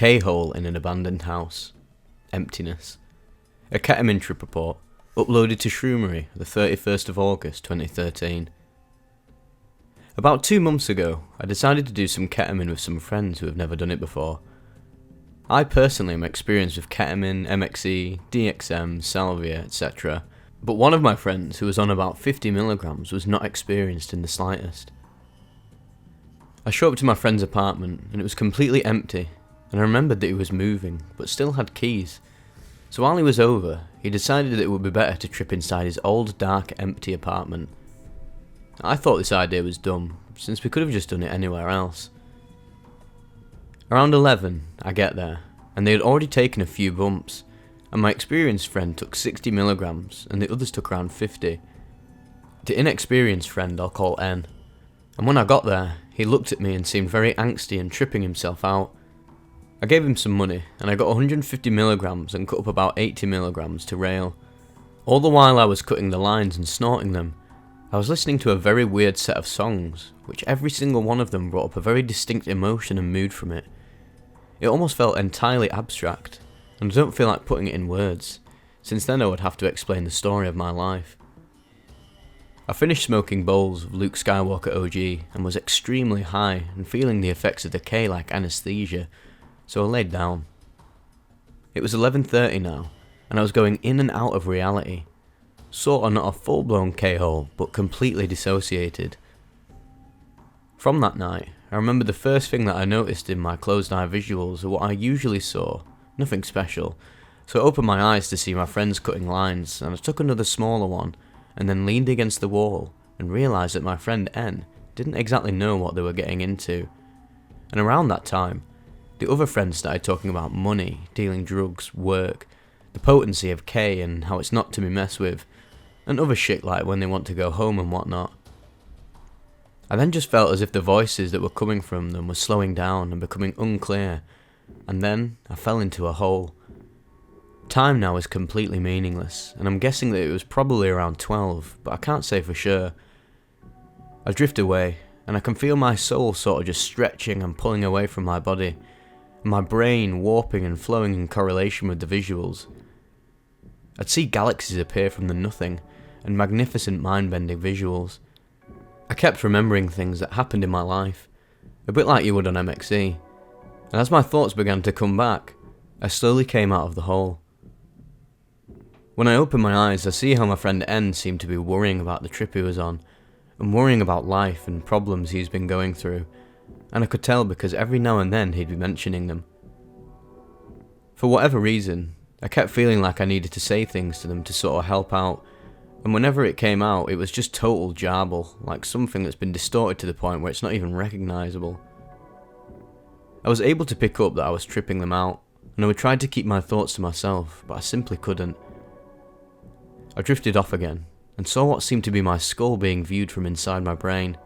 K-hole in an abandoned house. Emptiness. A ketamine trip report, uploaded to Shroomery the 31st of August 2013. About 2 months ago, I decided to do some ketamine with some friends who have never done it before. I personally am experienced with ketamine, MXE, DXM, salvia, etc. But one of my friends, who was on about 50 milligrams, was not experienced in the slightest. I showed up to my friend's apartment and it was completely empty, and I remembered that he was moving, but still had keys. So while he was over, he decided that it would be better to trip inside his old, dark, empty apartment. I thought this idea was dumb, since we could have just done it anywhere else. Around 11, I get there, and they had already taken a few bumps, and my experienced friend took 60 milligrams, and the others took around 50. The inexperienced friend I'll call N. And when I got there, he looked at me and seemed very angsty and tripping himself out. I gave him some money, and I got 150 milligrams and cut up about 80 milligrams to rail. All the while I was cutting the lines and snorting them, I was listening to a very weird set of songs, which every single one of them brought up a very distinct emotion and mood from it. It almost felt entirely abstract, and I don't feel like putting it in words, since then I would have to explain the story of my life. I finished smoking bowls of Luke Skywalker OG and was extremely high and feeling the effects of the K like anesthesia, so I laid down. It was 11:30 now, and I was going in and out of reality, sort of not a full-blown K-hole, but completely dissociated. From that night, I remember the first thing that I noticed in my closed-eye visuals are what I usually saw, nothing special, so I opened my eyes to see my friends cutting lines, and I took another smaller one, and then leaned against the wall, and realised that my friend N didn't exactly know what they were getting into. And around that time, the other friends started talking about money, dealing drugs, work, the potency of K and how it's not to be messed with, and other shit like when they want to go home and whatnot. I then just felt as if the voices that were coming from them were slowing down and becoming unclear, and then I fell into a hole. Time now is completely meaningless, and I'm guessing that it was probably around 12, but I can't say for sure. I drift away, and I can feel my soul sort of just stretching and pulling away from my body, and my brain warping and flowing in correlation with the visuals. I'd see galaxies appear from the nothing, and magnificent mind-bending visuals. I kept remembering things that happened in my life, a bit like you would on MXE, and as my thoughts began to come back, I slowly came out of the hole. When I opened my eyes, I see how my friend N seemed to be worrying about the trip he was on, and worrying about life and problems he's been going through, and I could tell because every now and then he'd be mentioning them. For whatever reason, I kept feeling like I needed to say things to them to sort of help out, and whenever it came out, it was just total jarble, like something that's been distorted to the point where it's not even recognisable. I was able to pick up that I was tripping them out, and I would try to keep my thoughts to myself, but I simply couldn't. I drifted off again, and saw what seemed to be my skull being viewed from inside my brain.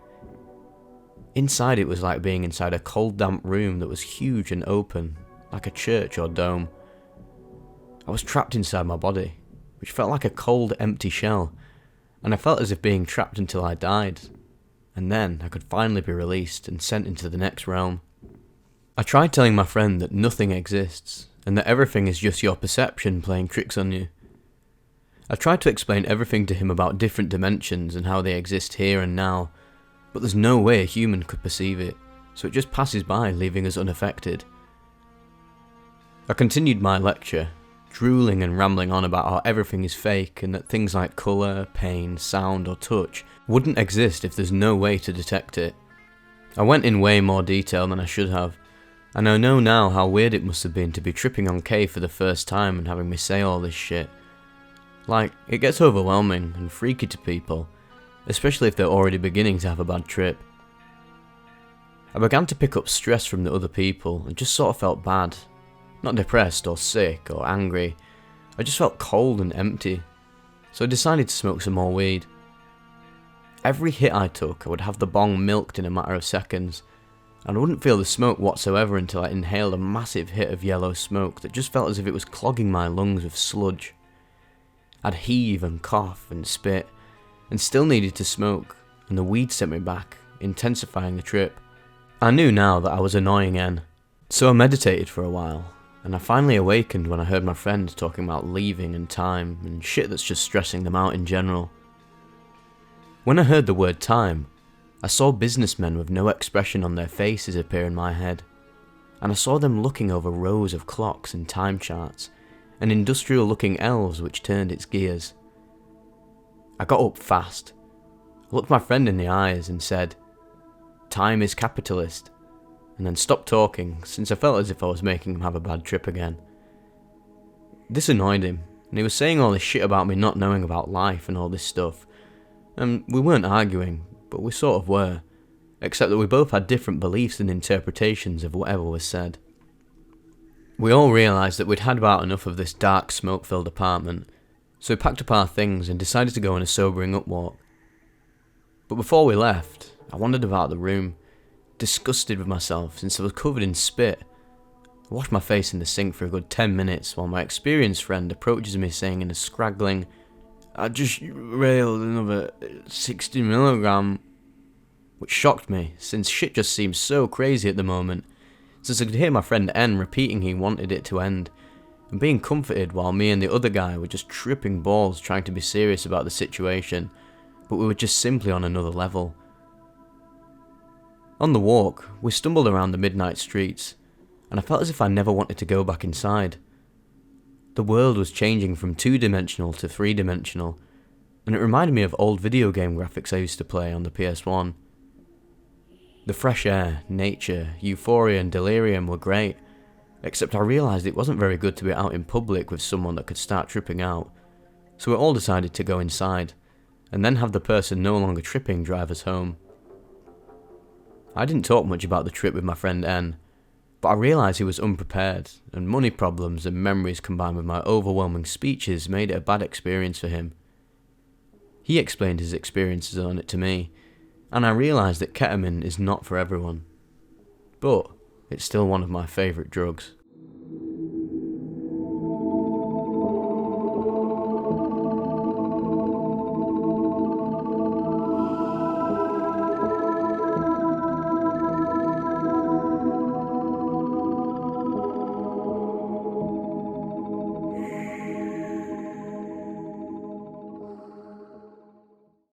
Inside it was like being inside a cold damp room that was huge and open, like a church or dome. I was trapped inside my body, which felt like a cold empty shell, and I felt as if being trapped until I died, and then I could finally be released and sent into the next realm. I tried telling my friend that nothing exists, and that everything is just your perception playing tricks on you. I tried to explain everything to him about different dimensions and how they exist here and now, but there's no way a human could perceive it, so it just passes by, leaving us unaffected. I continued my lecture, drooling and rambling on about how everything is fake and that things like colour, pain, sound or touch wouldn't exist if there's no way to detect it. I went in way more detail than I should have, and I know now how weird it must have been to be tripping on K for the first time and having me say all this shit. Like, it gets overwhelming and freaky to people, especially if they're already beginning to have a bad trip. I began to pick up stress from the other people and just sort of felt bad. Not depressed or sick or angry, I just felt cold and empty, so I decided to smoke some more weed. Every hit I took, I would have the bong milked in a matter of seconds, and I wouldn't feel the smoke whatsoever until I inhaled a massive hit of yellow smoke that just felt as if it was clogging my lungs with sludge. I'd heave and cough and spit, and still needed to smoke, and the weed sent me back, intensifying the trip. I knew now that I was annoying N, So I meditated for a while, and I finally awakened when I heard my friend talking about leaving and time and shit that's just stressing them out in general. When I heard the word time, I saw businessmen with no expression on their faces appear in my head, and I saw them looking over rows of clocks and time charts, and industrial-looking elves which turned its gears. I got up fast, looked my friend in the eyes and said, "Time is capitalist," and then stopped talking since I felt as if I was making him have a bad trip again. This annoyed him, and he was saying all this shit about me not knowing about life and all this stuff, and we weren't arguing, but we sort of were, except that we both had different beliefs and interpretations of whatever was said. We all realised that we'd had about enough of this dark, smoke-filled apartment, so we packed up our things and decided to go on a sobering up walk. But before we left, I wandered about the room, disgusted with myself since I was covered in spit. I washed my face in the sink for a good 10 minutes while my experienced friend approaches me saying in a scraggling, "I just railed another 60 milligram," which shocked me since shit just seemed so crazy at the moment, since I could hear my friend N repeating he wanted it to end, and being comforted while me and the other guy were just tripping balls trying to be serious about the situation, but we were just simply on another level. On the walk, we stumbled around the midnight streets, and I felt as if I never wanted to go back inside. The world was changing from 2-dimensional to 3-dimensional, and it reminded me of old video game graphics I used to play on the PS1. The fresh air, nature, euphoria and delirium were great, except I realised it wasn't very good to be out in public with someone that could start tripping out, so we all decided to go inside, and then have the person no longer tripping drive us home. I didn't talk much about the trip with my friend N, but I realised he was unprepared, and money problems and memories combined with my overwhelming speeches made it a bad experience for him. He explained his experiences on it to me, and I realised that ketamine is not for everyone. But it's still one of my favourite drugs.